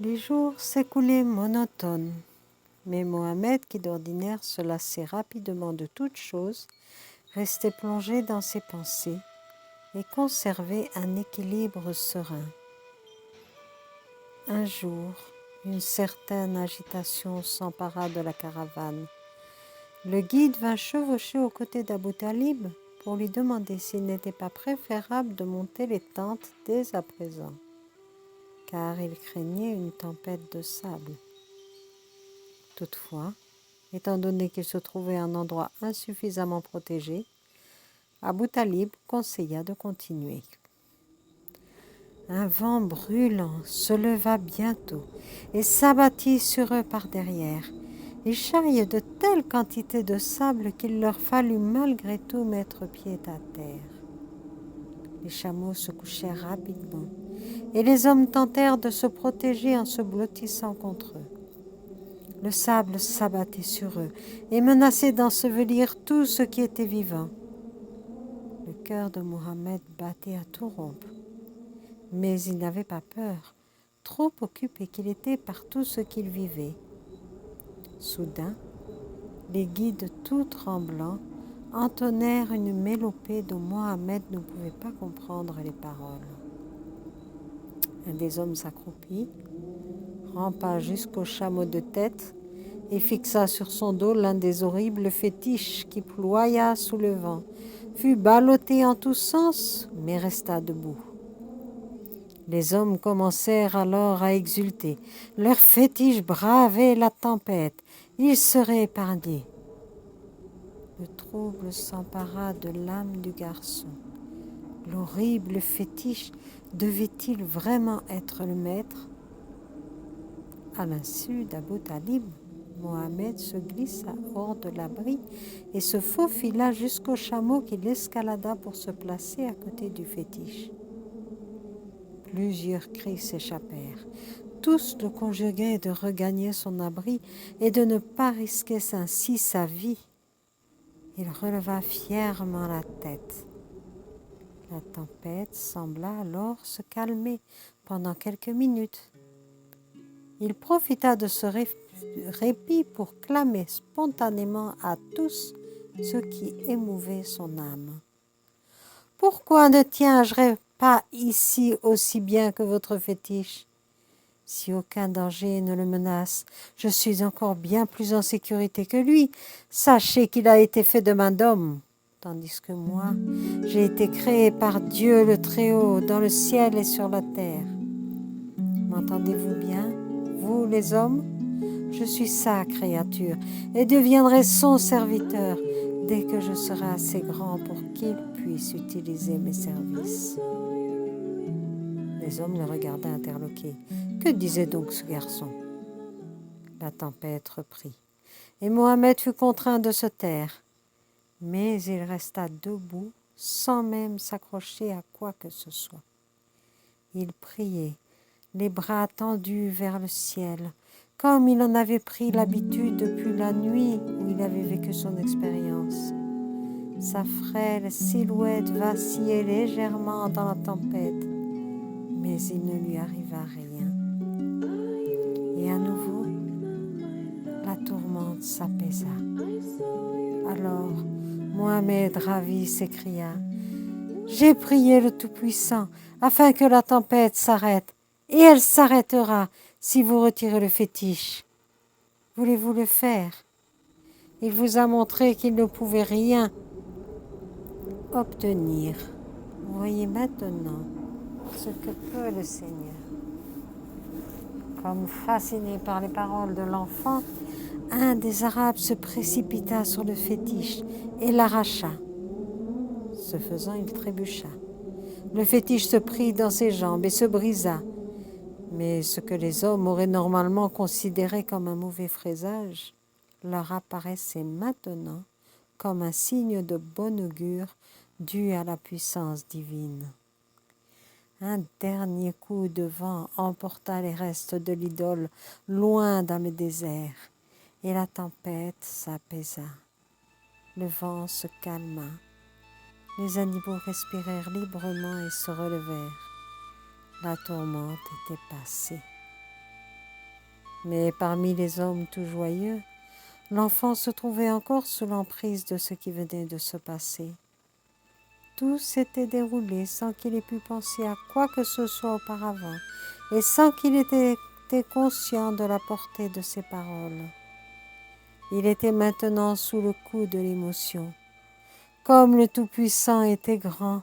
Les jours s'écoulaient monotones, mais Mohammed, qui d'ordinaire se lassait rapidement de toute chose, restait plongé dans ses pensées et conservait un équilibre serein. Un jour, une certaine agitation s'empara de la caravane. Le guide vint chevaucher aux côtés d'Abou Talib pour lui demander s'il n'était pas préférable de monter les tentes dès à présent, car il craignait une tempête de sable. Toutefois, étant donné qu'il se trouvait à un endroit insuffisamment protégé, Abou Talib conseilla de continuer. Un vent brûlant se leva bientôt et s'abattit sur eux par derrière. Ils charriaient de telles quantités de sable qu'il leur fallut malgré tout mettre pied à terre. Les chameaux se couchèrent rapidement et les hommes tentèrent de se protéger en se blottissant contre eux. Le sable s'abattait sur eux et menaçait d'ensevelir tout ce qui était vivant. Le cœur de Mohammed battait à tout rompre. Mais il n'avait pas peur, trop occupé qu'il était par tout ce qu'il vivait. Soudain, les guides tout tremblants entonnèrent une mélopée dont Mohammed ne pouvait pas comprendre les paroles. Un des hommes s'accroupit, rampa jusqu'au chameau de tête et fixa sur son dos l'un des horribles fétiches qui ploya sous le vent, fut ballotté en tous sens, mais resta debout. Les hommes commencèrent alors à exulter. Leur fétiche bravait la tempête. Ils seraient épargnés. Le trouble s'empara de l'âme du garçon. L'horrible fétiche devait-il vraiment être le maître? À l'insu d'Abou Talib, Mohammed se glissa hors de l'abri et se faufila jusqu'au chameau qu'il escalada pour se placer à côté du fétiche. Plusieurs cris s'échappèrent. Tous le conjuguaient de regagner son abri et de ne pas risquer ainsi sa vie. Il releva fièrement la tête. La tempête sembla alors se calmer pendant quelques minutes. Il profita de ce répit pour clamer spontanément à tous ce qui émouvait son âme. « Pourquoi ne tiens-je pas ici aussi bien que votre fétiche? Si aucun danger ne le menace, je suis encore bien plus en sécurité que lui. Sachez qu'il a été fait de main d'homme, tandis que moi, j'ai été créé par Dieu le Très-Haut dans le ciel et sur la terre. M'entendez-vous bien, vous les hommes? Je suis sa créature et deviendrai son serviteur dès que je serai assez grand pour qu'il puisse utiliser mes services. » Les hommes le regardaient interloqués. Que disait donc ce garçon? La tempête reprit, et Mohammed fut contraint de se taire. Mais il resta debout, sans même s'accrocher à quoi que ce soit. Il priait, les bras tendus vers le ciel, comme il en avait pris l'habitude depuis la nuit où il avait vécu son expérience. Sa frêle silhouette vacillait légèrement dans la tempête, mais il ne lui arriva rien. Et à nouveau, la tourmente s'apaisa. Alors, Mohammed, ravi, s'écria: « J'ai prié le Tout-Puissant afin que la tempête s'arrête, et elle s'arrêtera si vous retirez le fétiche. Voulez-vous le faire? Il vous a montré qu'il ne pouvait rien obtenir. Voyez maintenant ce que peut le Seigneur. » Comme fasciné par les paroles de l'enfant, un des Arabes se précipita sur le fétiche et l'arracha. Ce faisant, il trébucha. Le fétiche se prit dans ses jambes et se brisa. Mais ce que les hommes auraient normalement considéré comme un mauvais présage leur apparaissait maintenant comme un signe de bon augure dû à la puissance divine. Un dernier coup de vent emporta les restes de l'idole loin dans le désert, et la tempête s'apaisa. Le vent se calma. Les animaux respirèrent librement et se relevèrent. La tourmente était passée. Mais parmi les hommes tout joyeux, l'enfant se trouvait encore sous l'emprise de ce qui venait de se passer. Tout s'était déroulé sans qu'il ait pu penser à quoi que ce soit auparavant et sans qu'il ait été conscient de la portée de ses paroles. Il était maintenant sous le coup de l'émotion. Comme le Tout-Puissant était grand,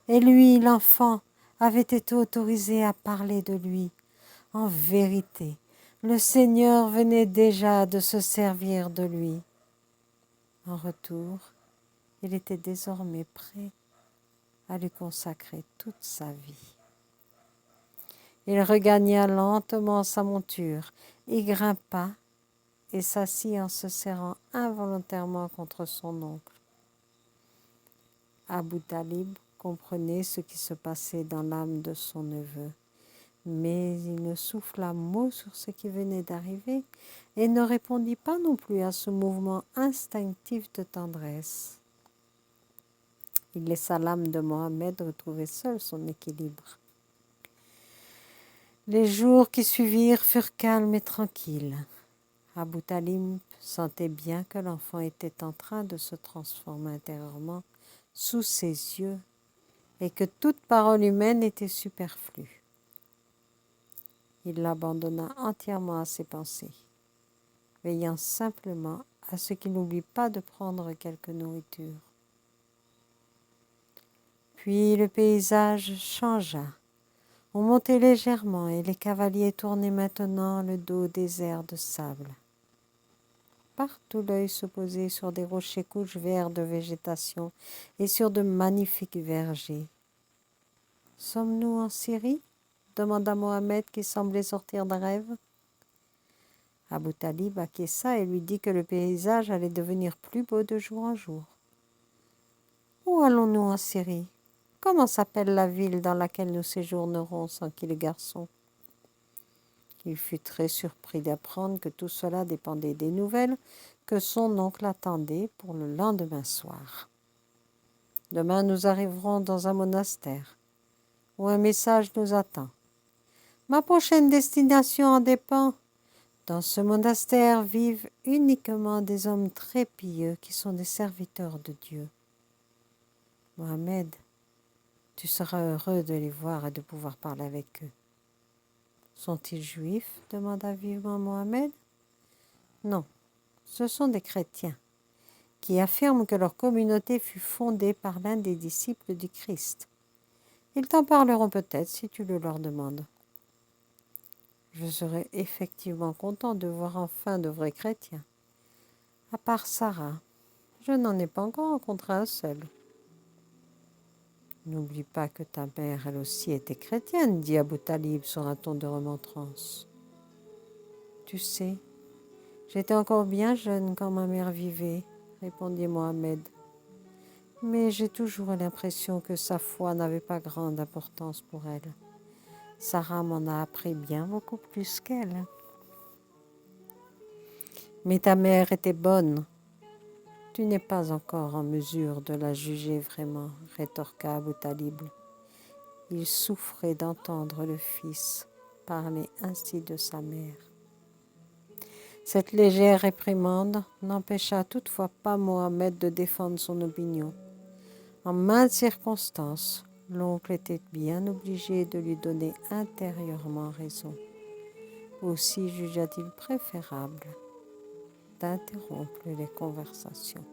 et lui, l'enfant, avait été autorisé à parler de lui. En vérité, le Seigneur venait déjà de se servir de lui. En retour, il était désormais prêt à lui consacrer toute sa vie. Il regagna lentement sa monture, y grimpa et s'assit en se serrant involontairement contre son oncle. Abu Talib comprenait ce qui se passait dans l'âme de son neveu, mais il ne souffla mot sur ce qui venait d'arriver et ne répondit pas non plus à ce mouvement instinctif de tendresse. Il laissa l'âme de Mohammed retrouver seule son équilibre. Les jours qui suivirent furent calmes et tranquilles. Abu Talib sentait bien que l'enfant était en train de se transformer intérieurement sous ses yeux et que toute parole humaine était superflue. Il l'abandonna entièrement à ses pensées, veillant simplement à ce qu'il n'oublie pas de prendre quelque nourriture. Puis le paysage changea. On montait légèrement et les cavaliers tournaient maintenant le dos désert de sable. Partout l'œil se posait sur des rochers couches verts de végétation et sur de magnifiques vergers. « Sommes-nous en Syrie ?» demanda Mohammed qui semblait sortir d'un rêve. Abu Talib acquiesça et lui dit que le paysage allait devenir plus beau de jour en jour. « Où allons-nous en Syrie ? Comment s'appelle la ville dans laquelle nous séjournerons ?» s'enquit le garçon. Il fut très surpris d'apprendre que tout cela dépendait des nouvelles que son oncle attendait pour le lendemain soir. « Demain, nous arriverons dans un monastère où un message nous attend. Ma prochaine destination en dépend. Dans ce monastère vivent uniquement des hommes très pieux qui sont des serviteurs de Dieu. Mohammed, tu seras heureux de les voir et de pouvoir parler avec eux. » « Sont-ils juifs ?» demanda vivement Mohammed. « Non, ce sont des chrétiens qui affirment que leur communauté fut fondée par l'un des disciples du Christ. Ils t'en parleront peut-être si tu le leur demandes. » Je serais effectivement content de voir enfin de vrais chrétiens. À part Sarah, je n'en ai pas encore rencontré un seul. « N'oublie pas que ta mère, elle aussi, était chrétienne, dit Abu Talib sur un ton de remontrance. Tu sais, j'étais encore bien jeune quand ma mère vivait, répondit Mohammed. Mais j'ai toujours eu l'impression que sa foi n'avait pas grande importance pour elle. Sarah m'en a appris bien beaucoup plus qu'elle. Mais ta mère était bonne. Tu n'es pas encore en mesure de la juger vraiment, rétorqua Abu Talib. Il souffrait d'entendre le fils parler ainsi de sa mère. Cette légère réprimande n'empêcha toutefois pas Mohammed de défendre son opinion. En maintes circonstances, l'oncle était bien obligé de lui donner intérieurement raison. Aussi jugea-t-il préférable d'interrompre les conversations.